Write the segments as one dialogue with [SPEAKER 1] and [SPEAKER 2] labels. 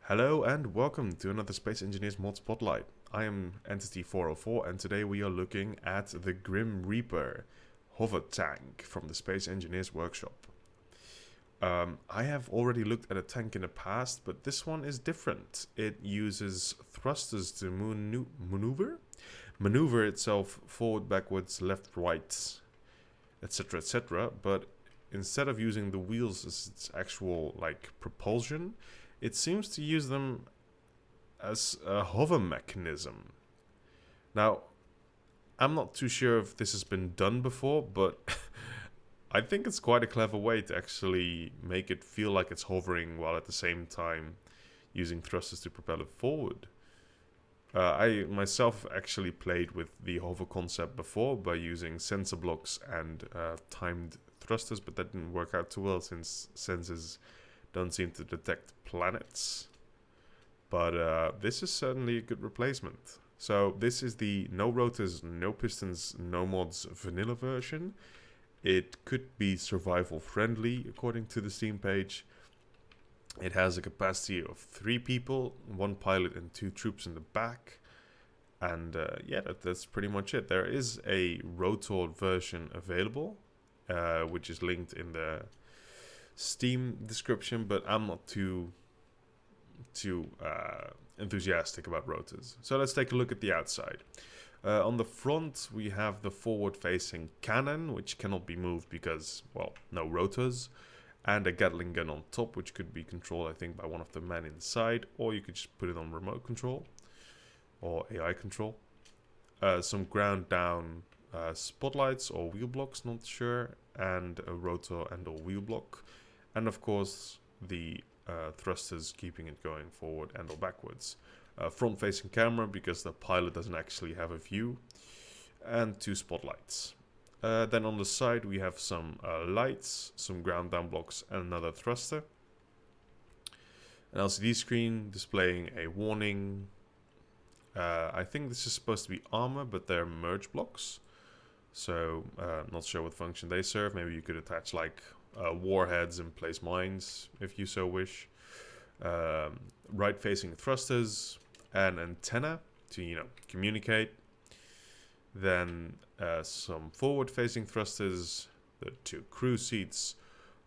[SPEAKER 1] Hello and welcome to another Space Engineers Mod Spotlight. I am Entity 404 and today we are looking at the Grim Reaper Hovertank from the Space Engineers Workshop. I have already looked at a tank in the past, but this one is different. It uses thrusters to maneuver itself forward, backwards, left, right, etc., but instead of using the wheels as its actual propulsion, it seems to use them as a hover mechanism. Now, I'm not too sure if this has been done before, but I think it's quite a clever way to actually make it feel like it's hovering while at the same time using thrusters to propel it forward. I myself actually played with the hover concept before by using sensor blocks and timed thrusters, but that didn't work out too well since sensors don't seem to detect planets. But this is certainly a good replacement. So this is the no rotors, no pistons, no mods vanilla version. It could be survival friendly according to the Steam page. It has a capacity of 3 people, 1 pilot and 2 troops in the back. And yeah, that's pretty much it. There is a rotor version available, which is linked in the Steam description, but I'm not too enthusiastic about rotors. So let's take a look at the outside. On the front, we have the forward-facing cannon, which cannot be moved because, well, no rotors. And a Gatling gun on top, which could be controlled, I think, by one of the men inside. Or you could just put it on remote control or AI control. Some ground-down spotlights or wheel blocks, not sure. And a rotor and a wheel block. And, of course, the thrusters keeping it going forward and or backwards. Front-facing camera because the pilot doesn't actually have a view, and 2 spotlights. Then on the side we have some lights, some ground down blocks and another thruster. An LCD screen displaying a warning. I think this is supposed to be armor, but they're merge blocks. So not sure what function they serve. Maybe you could attach warheads and place mines if you so wish. Right facing thrusters, an antenna to communicate. Then some forward facing thrusters, the 2 crew seats,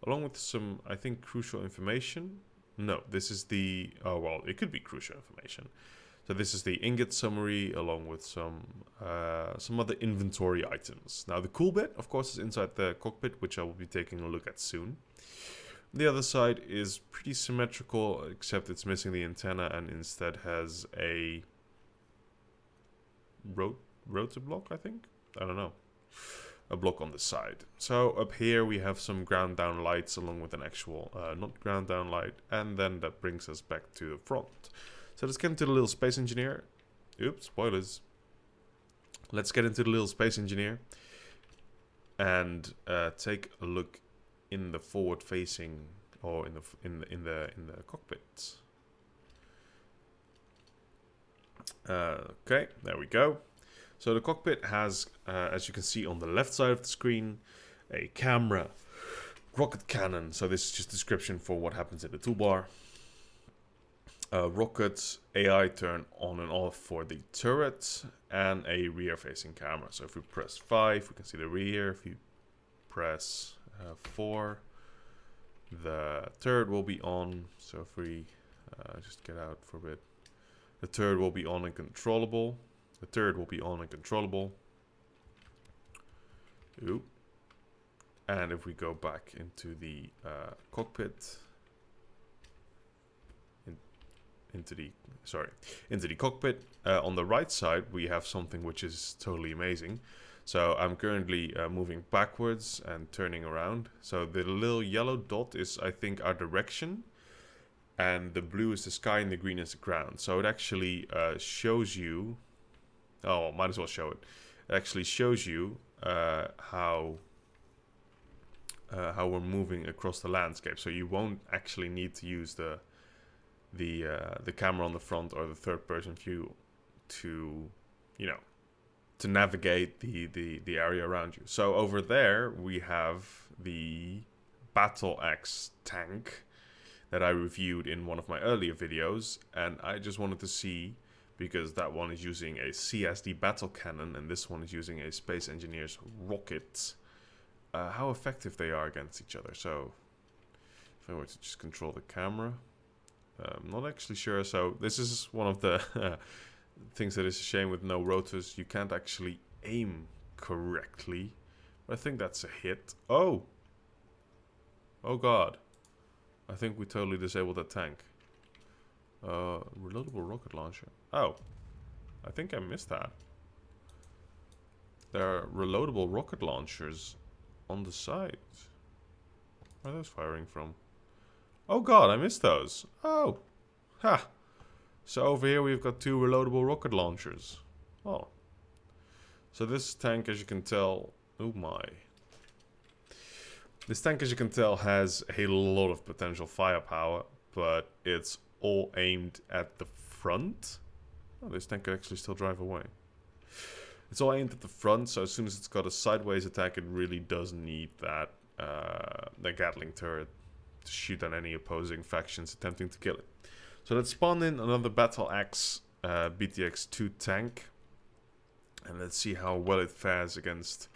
[SPEAKER 1] along with some, I think, crucial information. No, this is the it could be crucial information. So this is the ingot summary along with some other inventory items. Now the cool bit, of course, is inside the cockpit, which I will be taking a look at soon. The other side is pretty symmetrical, except it's missing the antenna and instead has a rotor block, I think? I don't know. A block on the side. So up here we have some ground down lights along with an actual not ground down light, and then that brings us back to the front. So let's get into the little Space Engineer. Oops, spoilers. Let's get into the little Space Engineer and take a look in the forward facing or in the cockpit. Okay, there we go. So the cockpit has, as you can see on the left side of the screen, a camera, rocket cannon. So this is just description for what happens in the toolbar. Rockets, AI turn on and off for the turret, and a rear-facing camera. So if we press 5, we can see the rear. If you press 4, the turret will be on. So if we just get out for a bit, the turret will be on and controllable. The turret will be on and controllable. Ooh. And if we go back into the cockpit, into the cockpit, on the right side we have something which is totally amazing. So I'm currently moving backwards and turning around. So the little yellow dot is, I think, our direction. And the blue is the sky and the green is the ground. So it actually shows you... Oh, might as well show it. It actually shows you how we're moving across the landscape. So you won't actually need to use the camera on the front or the third-person view to navigate the area around you. So over there we have the Battle Axe tank. that I reviewed in one of my earlier videos, and I just wanted to see, because that one is using a CSD battle cannon and this one is using a Space Engineer's rocket, how effective they are against each other. So if I were to just control the camera, I'm not actually sure. So this is one of the things that is a shame with no rotors. You can't actually aim correctly. But I think that's a hit. Oh god, I think we totally disabled that tank. Reloadable rocket launcher. Oh, I think I missed that. There are reloadable rocket launchers on the side. Where are those firing from? Oh god, I missed those. Oh, ha. So over here we've got 2 reloadable rocket launchers. Oh. So this tank, as you can tell, oh my. This tank, as you can tell, has a lot of potential firepower, but it's all aimed at the front. Oh, this tank could actually still drive away. It's all aimed at the front, so as soon as it's got a sideways attack, it really does need that the Gatling turret to shoot at any opposing factions attempting to kill it. So let's spawn in another Battle Axe BTX-2 tank, and let's see how well it fares against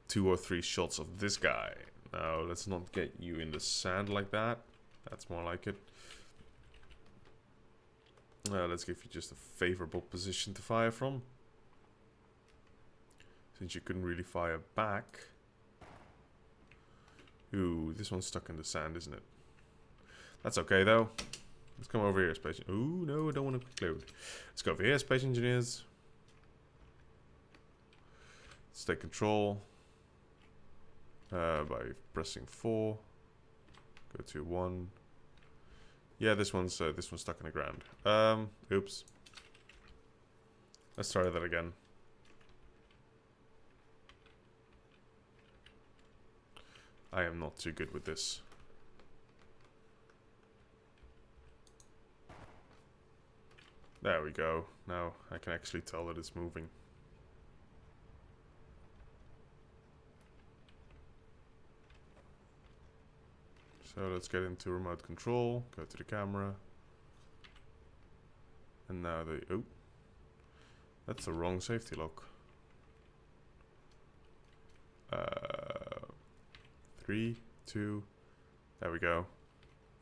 [SPEAKER 1] 2 or 3 shots of this guy. Now, let's not get you in the sand like that. That's more like it. Let's give you just a favorable position to fire from, since you couldn't really fire back. Ooh, this one's stuck in the sand, isn't it? That's okay, though. Let's come over here, Space... Ooh, no, I don't want to conclude. Let's go over here, Space Engineers. Let's take control. By pressing 4. Go to 1. Yeah, this one's stuck in the ground. Oops. Let's try that again. I am not too good with this. There we go. Now I can actually tell that it's moving. So let's get into remote control, go to the camera. And now oh, that's the wrong safety lock. 3, 2, there we go.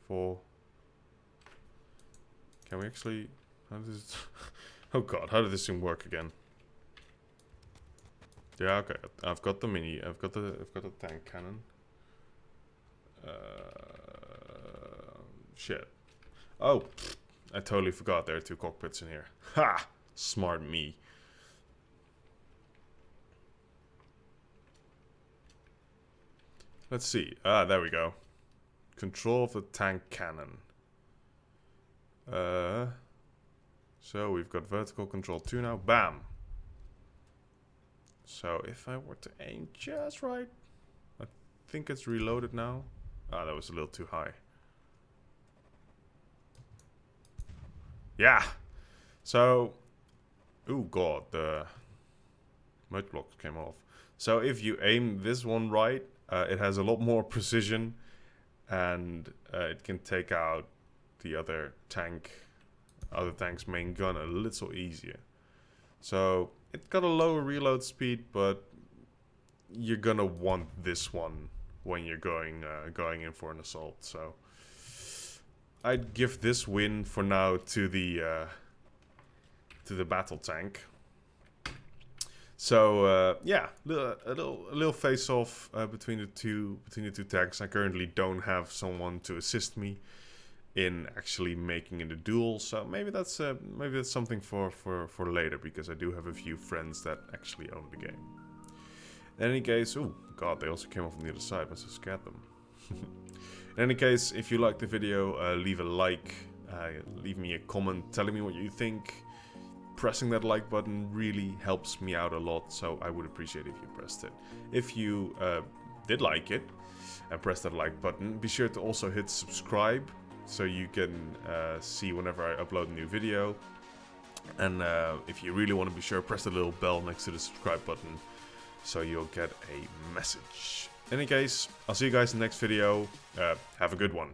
[SPEAKER 1] 4. Can we actually, how does it, oh god, how did this thing work again? Yeah, okay, I've got the tank cannon. Shit. Oh, I totally forgot there are 2 cockpits in here. Ha! Smart me. Let's see. Ah, there we go. Control of the tank cannon. So we've got vertical control 2 now. Bam! So if I were to aim just right, I think it's reloaded now. Ah, that was a little too high. Yeah! So, oh god, the mud block came off. So if you aim this one right, it has a lot more precision, and it can take out the other tank's main gun a little easier. So it got a lower reload speed, but you're gonna want this one when you're going in for an assault. So I'd give this win for now to the battle tank. So yeah, a little face-off between the two tanks. I currently don't have someone to assist me in actually making it a duel, so maybe that's something for later, because I do have a few friends that actually own the game. In any case, oh god, they also came off on the other side. Must have scared them. In any case, if you liked the video, leave a like, leave me a comment telling me what you think. Pressing that like button really helps me out a lot, so I would appreciate if you pressed it. If you did like it and press that like button, be sure to also hit subscribe so you can see whenever I upload a new video. And if you really want to be sure, press the little bell next to the subscribe button so you'll get a message. In any case, I'll see you guys in the next video. Have a good one.